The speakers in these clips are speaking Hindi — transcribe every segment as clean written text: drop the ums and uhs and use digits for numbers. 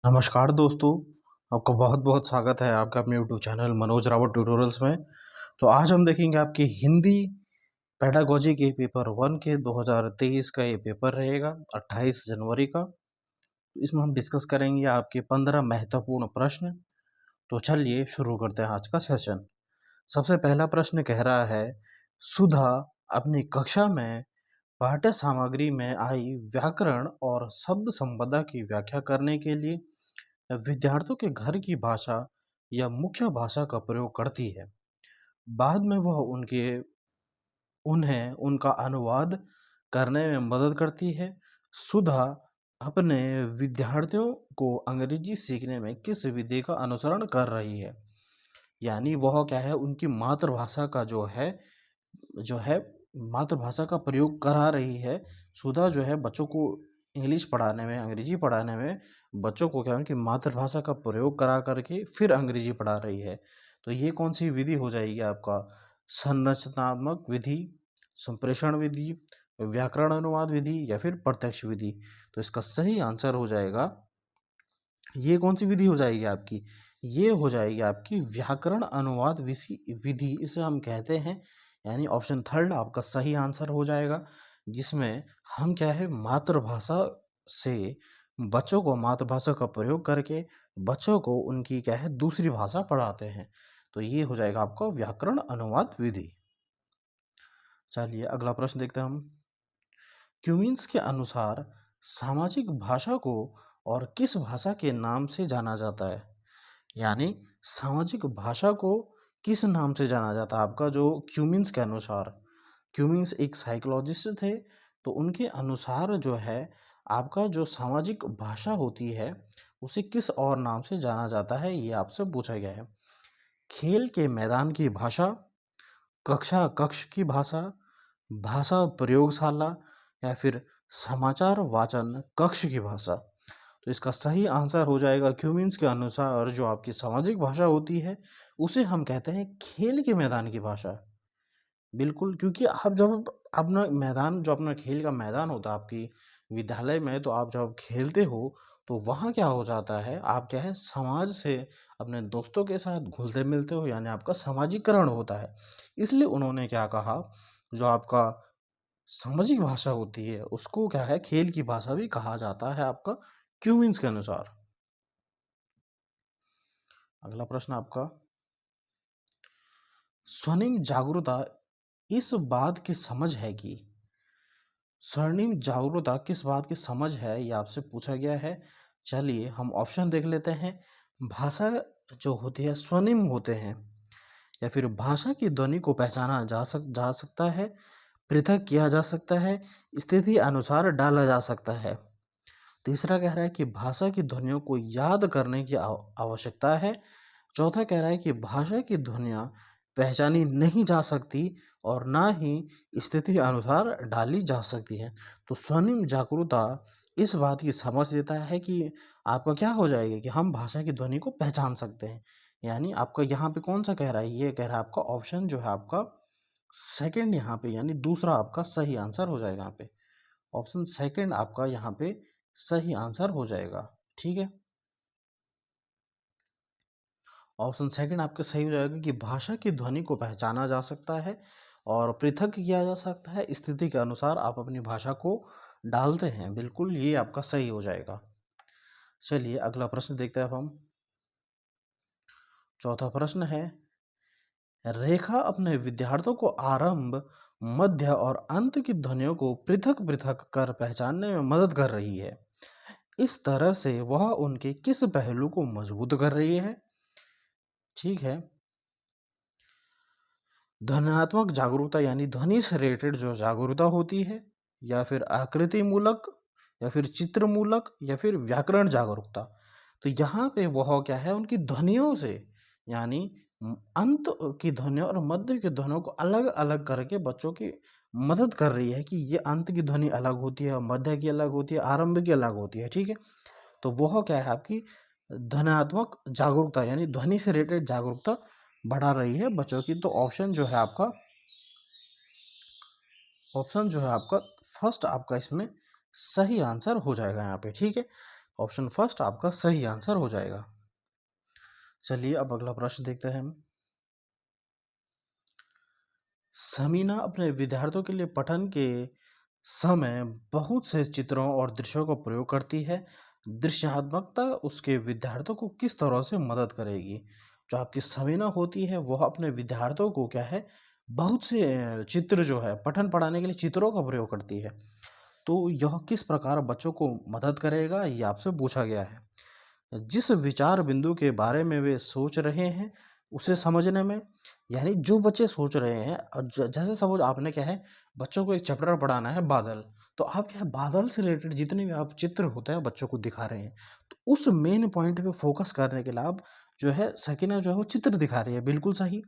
नमस्कार दोस्तों, आपका बहुत बहुत स्वागत है आपका अपने YouTube channel Manoj Rawat tutorials में। तो आज हम देखेंगे आपकी हिंदी पेडागोजी के पेपर 1 के 2023 का ये पेपर रहेगा 28 जनवरी का। तो इसमें हम डिस्कस करेंगे आपके 15 महत्वपूर्ण प्रश्न। तो चलिए शुरू करते हैं आज का सेशन। सबसे पहला प्रश्न कह रहा है, सुधा अपनी कक्षा में पाठ्य सामग्री में आई व्याकरण और शब्द संपदा की व्याख्या करने के लिए विद्यार्थियों के घर की भाषा या मुख्य भाषा का प्रयोग करती है। बाद में वह उन्हें उनका अनुवाद करने में मदद करती है। सुधा अपने विद्यार्थियों को अंग्रेजी सीखने में किस विधि का अनुसरण कर रही है? यानी वह क्या है, उनकी मातृभाषा का जो है मातृभाषा का प्रयोग करा रही है। सुधा जो है बच्चों को इंग्लिश पढ़ाने में, अंग्रेजी पढ़ाने में बच्चों को क्या है, उनकी मातृभाषा का प्रयोग करा करके फिर अंग्रेजी पढ़ा रही है। तो ये कौन सी विधि हो जाएगी आपका? संरचनात्मक विधि, संप्रेषण विधि, व्याकरण अनुवाद विधि या फिर प्रत्यक्ष विधि? तो इसका सही आंसर हो जाएगा, ये कौन सी विधि हो जाएगी आपकी? ये हो जाएगी आपकी व्याकरण अनुवाद विधि, इसे हम कहते हैं। यानी ऑप्शन थर्ड आपका सही आंसर हो जाएगा, जिसमें हम क्या है, मातृभाषा से बच्चों को मातृभाषा का प्रयोग करके बच्चों को उनकी क्या है, दूसरी भाषा पढ़ाते हैं। तो ये हो जाएगा आपका व्याकरण अनुवाद विधि। चलिए अगला प्रश्न देखते हैं हम। क्यूमिन्स के अनुसार सामाजिक भाषा को और किस भाषा के नाम से जाना जाता है? यानी सामाजिक भाषा को किस नाम से जाना जाता है आपका, जो क्यूमिन्स के अनुसार? क्यूमिन्स एक साइकोलॉजिस्ट थे, तो उनके अनुसार जो है आपका जो सामाजिक भाषा होती है उसे किस और नाम से जाना जाता है, ये आपसे पूछा गया है। खेल के मैदान की भाषा, कक्षा कक्ष की भाषा, भाषा प्रयोगशाला या फिर समाचार वाचन कक्ष की भाषा? तो इसका सही आंसर हो जाएगा, क्यूमिन्स के अनुसार जो आपकी सामाजिक भाषा होती है उसे हम कहते हैं खेल के मैदान की भाषा। बिल्कुल, क्योंकि आप जब अपना मैदान, जो अपना खेल का मैदान होता है आपकी विद्यालय में, तो आप जब खेलते हो तो वहाँ क्या हो जाता है, आप क्या है, समाज से अपने दोस्तों के साथ घुलते मिलते हो, यानी आपका सामाजिकरण होता है। इसलिए उन्होंने क्या कहा, जो आपका सामाजिक भाषा होती है उसको क्या है, खेल की भाषा भी कहा जाता है आपका क्यूमिन्स के अनुसार। अगला प्रश्न आपका, स्वर्णिम जागरूकता इस बात की समझ है कि स्वर्णिम जागरूकता किस बात की समझ है, ये आपसे पूछा गया है। चलिए हम ऑप्शन देख लेते हैं। भाषा जो होती है स्वर्णिम होते हैं, या फिर भाषा की ध्वनि को पहचाना जा सकता है, पृथक किया जा सकता है, स्थिति अनुसार डाला जा सकता है। तीसरा कह रहा है कि भाषा की ध्वनियों को याद करने की आवश्यकता है। चौथा कह रहा है कि भाषा की ध्वनियाँ पहचानी नहीं जा सकती और ना ही स्थिति अनुसार डाली जा सकती हैं। तो स्वर्णिम जागरूकता इस बात की समझ देता है कि आपका क्या हो जाएगा कि हम भाषा की ध्वनि को पहचान सकते हैं। यानी आपका यहाँ पे कौन सा कह रहा है, ये कह रहा है आपका ऑप्शन जो है आपका सेकंड, यहाँ पे यानी दूसरा आपका सही आंसर हो जाएगा। यहाँ पे ऑप्शन सेकंड आपका यहाँ पे सही आंसर हो जाएगा। ठीक है, ऑप्शन सेकंड आपका सही हो जाएगा कि भाषा की ध्वनि को पहचाना जा सकता है और पृथक किया जा सकता है, स्थिति के अनुसार आप अपनी भाषा को डालते हैं। बिल्कुल, ये आपका सही हो जाएगा। चलिए अगला प्रश्न देखते हैं अब हम। चौथा प्रश्न है, रेखा अपने विद्यार्थियों को आरंभ, मध्य और अंत की ध्वनियों को पृथक पृथक कर पहचानने में मदद कर रही है। इस तरह से वह उनके किस पहलू को मजबूत कर रही है? ठीक है, ध्वन्यात्मक जागरूकता यानी ध्वनि से रिलेटेड जो जागरूकता होती है, या फिर आकृति मूलक, या फिर चित्र मूलक, या फिर व्याकरण जागरूकता? तो यहाँ पे वह क्या है, उनकी ध्वनियों से, यानी अंत की ध्वनियों और मध्य की ध्वनियों को अलग अलग करके बच्चों की मदद कर रही है कि ये अंत की ध्वनि अलग होती है, मध्य की अलग होती है, आरंभ की अलग होती है। ठीक है, तो वह क्या है आपकी ध्वन्यात्मक जागरूकता, यानी ध्वनि से रिलेटेड जागरूकता बढ़ा रही है बच्चों की। तो ऑप्शन जो है आपका फर्स्ट आपका इसमें सही आंसर हो जाएगा यहाँ पे। ठीक है, ऑप्शन फर्स्ट आपका सही आंसर हो जाएगा। चलिए अब अगला प्रश्न देखते हैं हम। समीना अपने विद्यार्थियों के लिए पठन के समय बहुत से चित्रों और दृश्यों का प्रयोग करती है। दृश्यात्मकता उसके विद्यार्थियों को किस तरह से मदद करेगी? जो आपकी समीना होती है वह अपने विद्यार्थियों को क्या है, बहुत से चित्र जो है पठन पढ़ाने के लिए चित्रों का प्रयोग करती है। तो यह किस प्रकार बच्चों को मदद करेगा ये आपसे पूछा गया है। जिस विचार बिंदु के बारे में वे सोच रहे हैं उसे समझने में, यानी जो बच्चे सोच रहे हैं जैसे सपोज आपने क्या है, बच्चों को एक चैप्टर पढ़ाना है बादल, तो आप क्या है बादल से रिलेटेड जितने भी आप चित्र होते हैं बच्चों को दिखा रहे हैं, तो उस मेन पॉइंट पे फोकस करने के लिए आप जो है सकीना जो है वो चित्र दिखा रही है, बिल्कुल सही।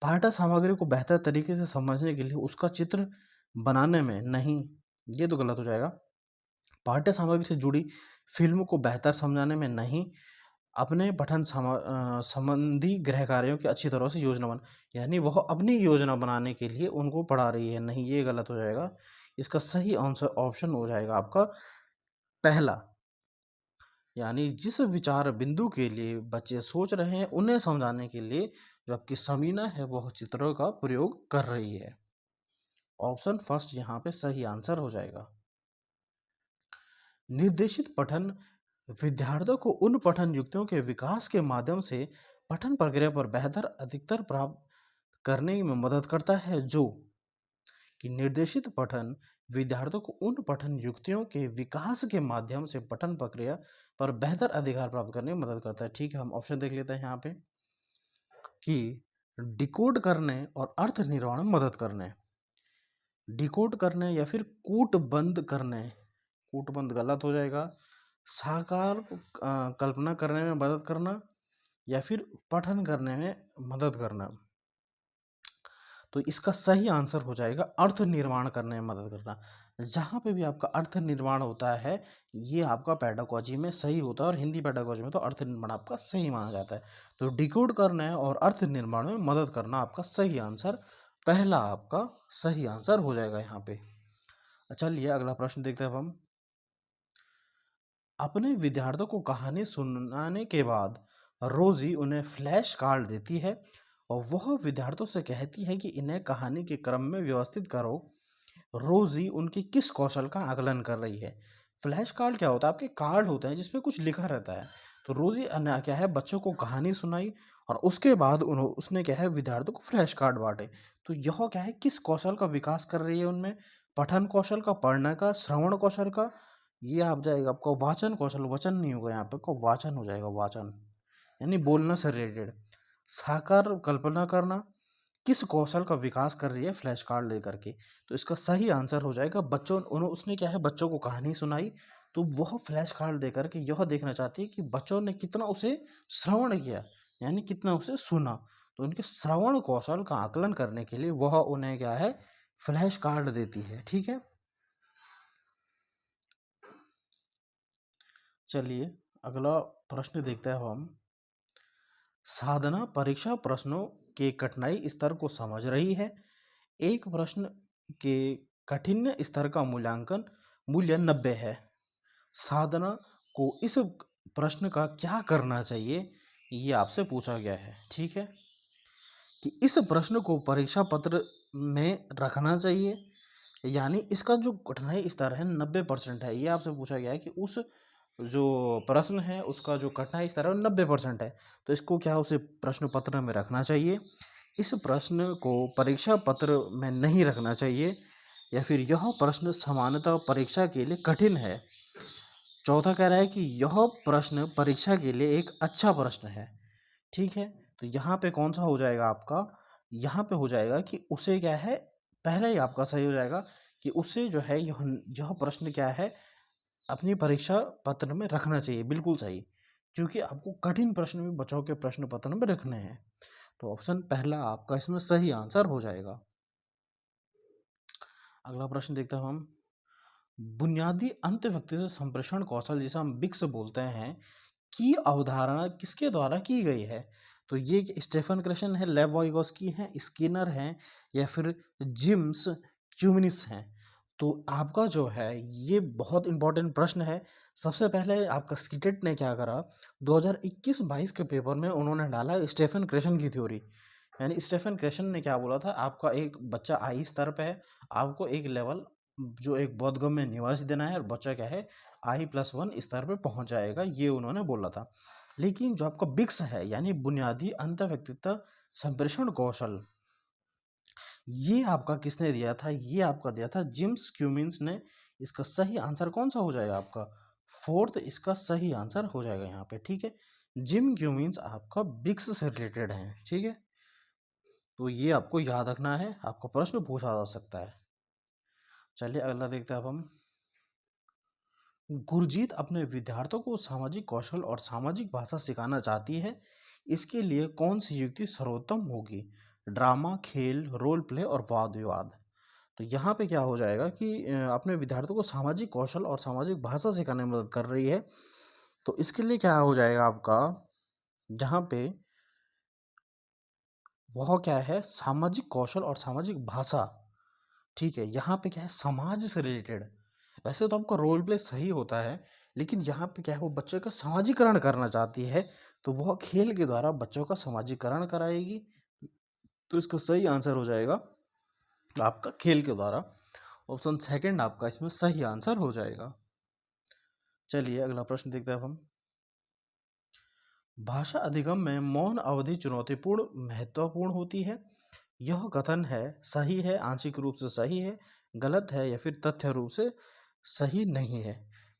पाठ्य सामग्री को बेहतर तरीके से समझने के लिए उसका चित्र बनाने में नहीं, ये तो गलत हो जाएगा। पाठ्य सामग्री से जुड़ी फिल्म को बेहतर समझाने में नहीं, अपने पठन संबंधी गृह कार्यों की अच्छी तरह से योजना बना, यानी वह अपनी योजना बनाने के लिए उनको पढ़ा रही है, नहीं ये गलत हो जाएगा। इसका सही आंसर ऑप्शन हो जाएगा आपका पहला, यानी जिस विचार बिंदु के लिए बच्चे सोच रहे हैं उन्हें समझाने के लिए जो आपकी समीना है वह चित्रों का प्रयोग कर रही है। ऑप्शन फर्स्ट यहाँ पे सही आंसर हो जाएगा। निर्देशित पठन विद्यार्थियों को उन पठन युक्तियों के विकास के माध्यम से पठन प्रक्रिया पर बेहतर अधिकतर प्राप्त करने में मदद करता है। जो कि निर्देशित पठन विद्यार्थियों को उन पठन युक्तियों के विकास के माध्यम से पठन प्रक्रिया पर बेहतर अधिकार प्राप्त करने में मदद करता है। ठीक है, हम ऑप्शन देख लेते हैं यहाँ पे कि डिकोड करने और अर्थ निर्माण में मदद करने, डिकोड करने या फिर कूटबंद करने, कूटबंद गलत हो जाएगा, साकार कल्पना करने में मदद करना या फिर पठन करने में मदद करना। तो इसका सही आंसर हो जाएगा अर्थ निर्माण करने में मदद करना। जहाँ पे भी आपका अर्थ निर्माण होता है ये आपका पेडागोजी में सही होता है, और हिंदी पेडागोजी में तो अर्थ निर्माण आपका सही माना जाता है। तो डिकोड करना और अर्थ निर्माण में मदद करना आपका सही आंसर, पहला आपका सही आंसर हो जाएगा यहाँ पे। चलिए अगला प्रश्न देखते हैं अब हम। अपने विद्यार्थियों को कहानी सुनाने के बाद रोजी उन्हें फ्लैश कार्ड देती है और वह विद्यार्थियों से कहती है कि इन्हें कहानी के क्रम में व्यवस्थित करो। रोजी उनकी किस कौशल का आकलन कर रही है? फ्लैश कार्ड क्या होता है? आपके कार्ड होते हैं जिसपे कुछ लिखा रहता है। तो रोजी ने क्या है बच्चों को कहानी सुनाई और उसके बाद उसने क्या है विद्यार्थियों को फ्लैश कार्ड बांटे। तो यह क्या है किस कौशल का विकास कर रही है उनमें? पठन कौशल का, पढ़ने का, श्रवण कौशल का, ये आप जाएगा आपका वाचन कौशल, वचन नहीं होगा यहाँ पे, आपका वाचन हो जाएगा, वाचन यानी बोलना से रिलेटेड। साकार कल्पना करना, किस कौशल का विकास कर रही है फ्लैश कार्ड लेकर के? तो इसका सही आंसर हो जाएगा बच्चों, उसने क्या है बच्चों को कहानी सुनाई, तो वह फ्लैश कार्ड देकर के यह देखना चाहती है कि बच्चों ने कितना उसे श्रवण किया, यानी कितना उसे सुना। तो उनके श्रवण कौशल का आकलन करने के लिए वह उन्हें क्या है फ्लैश कार्ड देती है। ठीक है, चलिए अगला प्रश्न देखते हैं हम। साधना परीक्षा प्रश्नों के कठिनाई स्तर को समझ रही है। एक प्रश्न के कठिन स्तर का मूल्य 90 है। साधना को इस प्रश्न का क्या करना चाहिए ये आपसे पूछा गया है। ठीक है, कि इस प्रश्न को परीक्षा पत्र में रखना चाहिए, यानी इसका जो कठिनाई स्तर है 90% है, ये आपसे पूछा गया है कि उस जो प्रश्न है उसका जो कठिनाई स्तर है 90% है, तो इसको क्या उसे प्रश्न पत्र में रखना चाहिए, इस प्रश्न को परीक्षा पत्र में नहीं रखना चाहिए, या फिर यह प्रश्न सामान्यतः परीक्षा के लिए कठिन है। चौथा कह रहा है कि यह प्रश्न परीक्षा के लिए एक अच्छा प्रश्न है। ठीक है, तो यहाँ पे कौन सा हो जाएगा आपका, यहाँ पे हो जाएगा कि उसे क्या है, पहले ही आपका सही हो जाएगा कि उसे जो है यह प्रश्न क्या है अपनी परीक्षा पत्र में रखना चाहिए, बिल्कुल सही, क्योंकि आपको कठिन प्रश्न भी बचाव के प्रश्न पत्र में रखने हैं। तो ऑप्शन पहला आपका इसमें सही आंसर हो जाएगा। अगला प्रश्न देखते हैं हम। बुनियादी अंत व्यक्ति से संप्रेषण कौशल जिसे हम बिक्स बोलते हैं की अवधारणा किसके द्वारा की गई है? तो ये स्टेफन क्रेशन है, लेव वाइगोस्की है, स्किनर हैं, या फिर जिम्स क्यूमिनिस हैं। तो आपका जो है ये बहुत इम्पोर्टेंट प्रश्न है। सबसे पहले आपका स्कीटेट ने क्या करा, 2021-22 के पेपर में उन्होंने डाला स्टेफन क्रेशन की थ्योरी। यानी स्टेफन क्रेशन ने क्या बोला था, आपका एक बच्चा आई स्तर पे है, आपको एक लेवल जो एक बोधगम्य निवासी देना है और बच्चा क्या है I+1 स्तर पे पहुंच जाएगा, ये उन्होंने बोला था। लेकिन जो आपका बिक्स है यानी बुनियादी अंतःव्यक्तित्व संप्रेषण कौशल, ये आपका किसने दिया था, ये आपका दिया था जिम्स क्यूमिन्स ने। इसका सही आंसर कौन सा हो जाएगा आपका, फोर्थ इसका सही आंसर हो जाएगा यहाँ पे, ठीक है। जिम क्यूमिन्स आपका बिक्स से रिलेटेड है, ठीक है। तो ये आपको याद रखना है, आपको प्रश्न पूछा जा सकता है। चलिए अगला देखते हैं अब हम। गुरजीत अपने विद्यार्थियों को सामाजिक कौशल और सामाजिक भाषा सिखाना चाहती है, इसके लिए कौन सी युक्ति सर्वोत्तम होगी, ड्रामा, खेल, रोल प्ले और वाद विवाद। तो यहाँ पे क्या हो जाएगा कि अपने विद्यार्थियों को सामाजिक कौशल और सामाजिक भाषा सिखाने में मदद कर रही है। तो इसके लिए क्या हो जाएगा आपका, जहाँ पे वह क्या है सामाजिक कौशल और सामाजिक भाषा, ठीक है। यहाँ पे क्या है समाज से रिलेटेड। वैसे तो आपका रोल प्ले सही होता है, लेकिन यहाँ पे क्या है वो बच्चे का समाजीकरण करना चाहती है, तो वह खेल के द्वारा बच्चों का समाजीकरण कराएगी। तो इसका सही आंसर हो जाएगा आपका खेल के द्वारा। ऑप्शन सेकंड आपका इसमें सही आंसर हो जाएगा। चलिए अगला प्रश्न देखते हैं अब हम। भाषा अधिगम में मौन अवधि चुनौतीपूर्ण महत्वपूर्ण होती है, यह कथन है सही है, आंशिक रूप से सही है, गलत है या फिर तथ्य रूप से सही नहीं है।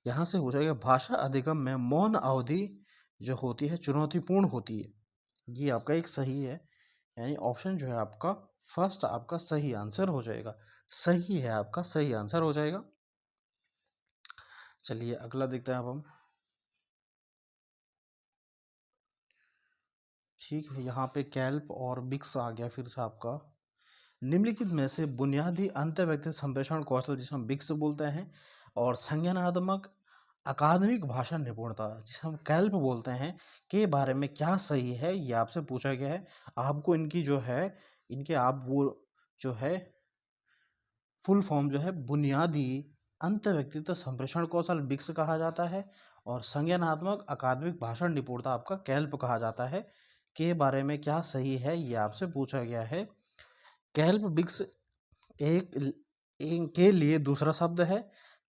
यहाँ से हो जाएगा भाषा अधिगम में मौन अवधि जो होती है चुनौतीपूर्ण होती है, ये आपका एक सही है। यानी ऑप्शन जो है आपका फर्स्ट आपका सही आंसर हो जाएगा, सही है आपका सही आंसर हो जाएगा। चलिए अगला देखते हैं अब हम। ठीक है, यहाँ पे कैल्प और बिक्स आ गया फिर से आपका। निम्नलिखित में से बुनियादी अंतर्व्यक्ति संप्रेषण कौशल जिसे हम बिक्स बोलते हैं और संज्ञानात्मक अकादमिक भाषा निपुणता जिसे हम कैल्प बोलते हैं के बारे में क्या सही है, ये आपसे पूछा गया है। आपको इनकी जो है इनके आप वो जो है फुल फॉर्म जो है बुनियादी अंतर्व्यक्तित्व संप्रेषण कौशल बिक्स कहा जाता है और संज्ञानात्मक अकादमिक भाषण निपुणता आपका कैल्प कहा जाता है। के बारे में क्या सही है ये आपसे पूछा गया है। कैल्प बिक्स एक के लिए दूसरा शब्द है,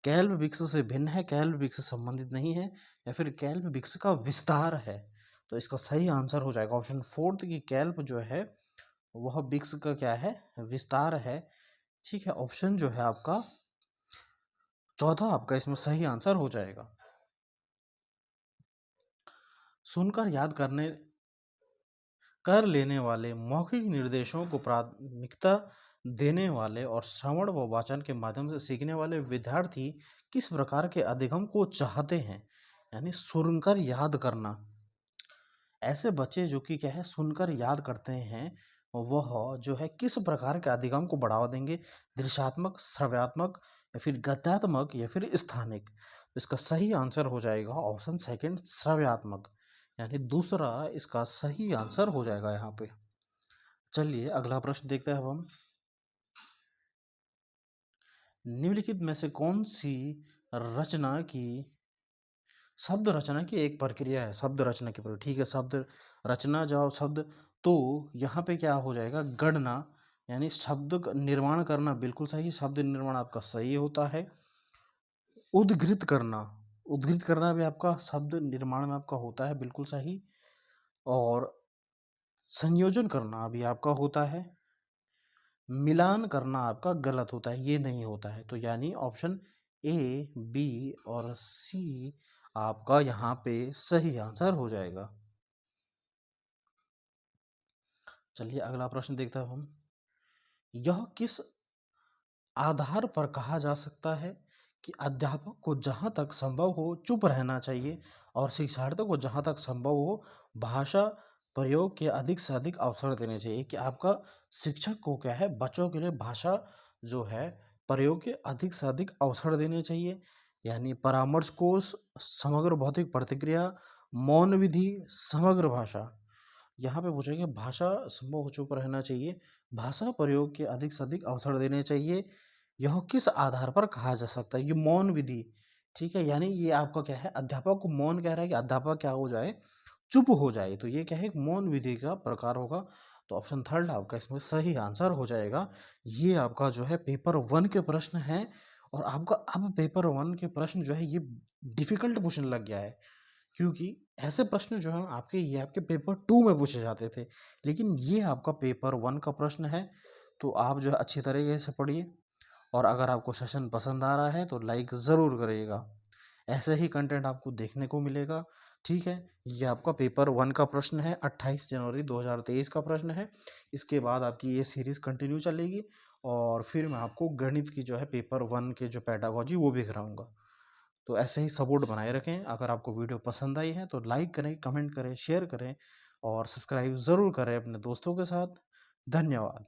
कैल्प बिक्स से भिन्न है, कैल्प बिक्स से संबंधित नहीं है, या फिर कैल्प बिक्स का विस्तार है। तो इसका सही आंसर हो जाएगा ऑप्शन फोर्थ की कैल्प जो है वह बिक्स का क्या है विस्तार है, ठीक है। ऑप्शन जो है आपका चौथा आपका इसमें सही आंसर हो जाएगा। सुनकर याद करने कर लेने वाले मौखिक निर्देशों को प्राथमिकता देने वाले और श्रवण व वाचन के माध्यम से सीखने वाले विद्यार्थी किस प्रकार के अधिगम को चाहते हैं। यानी सुनकर याद करना, ऐसे बच्चे जो कि क्या है सुनकर याद करते हैं वह जो है किस प्रकार के अधिगम को बढ़ावा देंगे, दृश्यात्मक, श्रव्यात्मक या फिर गद्यात्मक या फिर स्थानिक। तो इसका सही आंसर हो जाएगा ऑप्शन सेकंड श्रव्यात्मक, यानी दूसरा इसका सही आंसर हो जाएगा यहाँ पे। चलिए अगला प्रश्न देखते हैं अब हम। निम्नलिखित में से कौन सी रचना की शब्द रचना की एक प्रक्रिया है, शब्द रचना की प्रक्रिया, ठीक है। शब्द रचना जब शब्द, तो यहाँ पे क्या हो जाएगा गणना, यानी शब्द का निर्माण करना, बिल्कुल सही, शब्द निर्माण आपका सही होता है। उद्घृत करना, उद्घृत करना भी आपका शब्द निर्माण में आपका होता है, बिल्कुल सही। और संयोजन करना भी आपका होता है, मिलान करना आपका गलत होता है, ये नहीं होता है। तो यानी ऑप्शन ए, बी और सी आपका यहाँ पे सही आंसर हो जाएगा। चलिए अगला प्रश्न देखते हैं हम। यह किस आधार पर कहा जा सकता है कि अध्यापक को जहाँ तक संभव हो चुप रहना चाहिए और शिक्षार्थियों को जहाँ तक संभव हो भाषा प्रयोग के अधिक से अधिक अवसर देने चाहिए। कि आपका शिक्षक को क्या है बच्चों के लिए भाषा जो है प्रयोग के अधिक से अधिक अवसर देने चाहिए। यानी परामर्श कोश, समग्र भौतिक प्रतिक्रिया, मौन विधि, समग्र भाषा। यहाँ पे पूछेंगे भाषा संभव हो चुप रहना चाहिए, भाषा प्रयोग के अधिक से अधिक अवसर देने चाहिए, यह किस आधार पर कहा जा सकता है? ये मौन विधि, ठीक है? यानी ये आपका क्या है, अध्यापक को मौन कह रहा है कि अध्यापक क्या हो जाए, चुप हो जाए। तो ये क्या है, एक मौन विधि का प्रकार होगा। तो ऑप्शन थर्ड आपका इसमें सही आंसर हो जाएगा। ये आपका जो है पेपर 1 के प्रश्न हैं। और आपका अब पेपर 1 के प्रश्न जो है ये डिफ़िकल्ट पूछने लग गया है। क्योंकि ऐसे प्रश्न जो हैं आपके, ये आपके पेपर 2 में पूछे जाते थे। लेकिन ये आपका पेपर 1 का प्रश्न है। तो आप जो है अच्छी तरीके से पढ़िए। और अगर आपको सेशन पसंद आ रहा है तो लाइक ज़रूर करिएगा। ऐसे ही कंटेंट आपको देखने को मिलेगा, ठीक है? ये आपका पेपर 1 का प्रश्न है, 28 जनवरी 2023 का प्रश्न है। इसके बाद आपकी ये सीरीज़ कंटिन्यू चलेगी और फिर मैं आपको गणित की जो है पेपर 1 के जो पेडागॉजी वो भी कराऊँगा। तो ऐसे ही सपोर्ट बनाए रखें। अगर आपको वीडियो पसंद आई है तो लाइक करें, कमेंट करें, शेयर करें और सब्सक्राइब ज़रूर करें अपने दोस्तों के साथ। धन्यवाद।